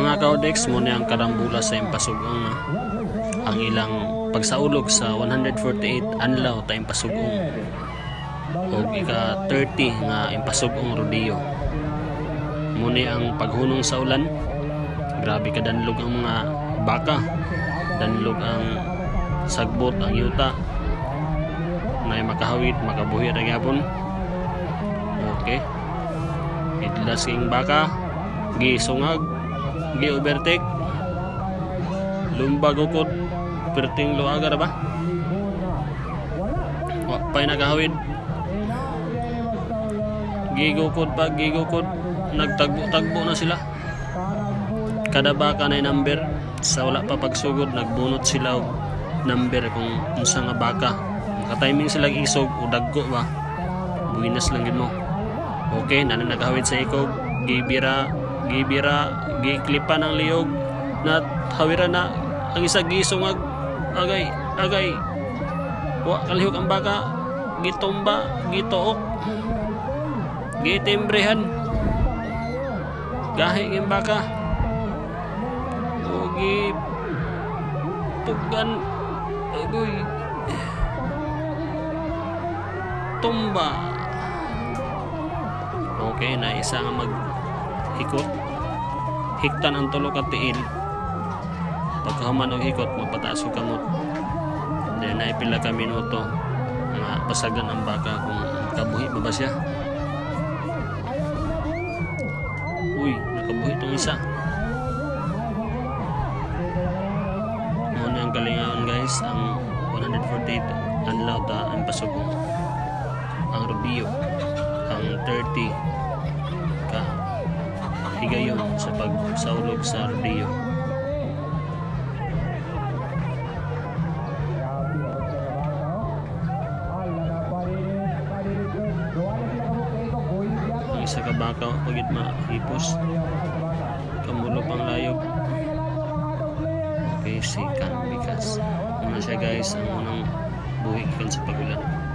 Mga kaudex, muna ang karambula sa impasugong na ang ilang pagsaulog sa 148 anlaw ta impasugong o ika 30 nga impasugong rodeo. Muna ang paghunong sa ulan, grabe ka danlog ang mga baka, danlog ang sagbot, ang yuta na makahawid, makabuhi ra gyapon. Okay, idlas king baka gisungag, gi-overtake, lumbag ukod, perting luaga ba? Pa'y nakahawid, gigukod pa, gigukod, nagtagbo-tagbo na sila. Kada baka na number, sa wala pa pagsugod, nagbunot sila og number kung unsa nga baka. Naka-timing sila isog o daggo ba? Buwinas lang gid mo. Okay, nana nakahawid sa ikog, gibira, giklipan ng liyog na hawira na ang isa gisungag, agay wa kalihok ang baka, gitumba, gituok, gitimbrehan, gahi ang baka o gipugan, agoy tumba. Okay, na isa nga maghikot, hiktan ang tulo ka tiil, pagkahuman og hikot magpataas og kamot, then ay pila ka minuto nga pasagan ang baka kung nakabuhi pa ba siya. Uy, nakabuhi itong isa. Muna ang kalingawan guys, ang 148 anlaw ta ang pasugong ang rodeo, ang 30 ka higayon sa pagsaulog sa rodeo. Ang isa ka baka pagit mahipos, kamulo pang layog. Okay, si Can Bikas. Muna siya guys, ang unang buhi kan sa pagulan.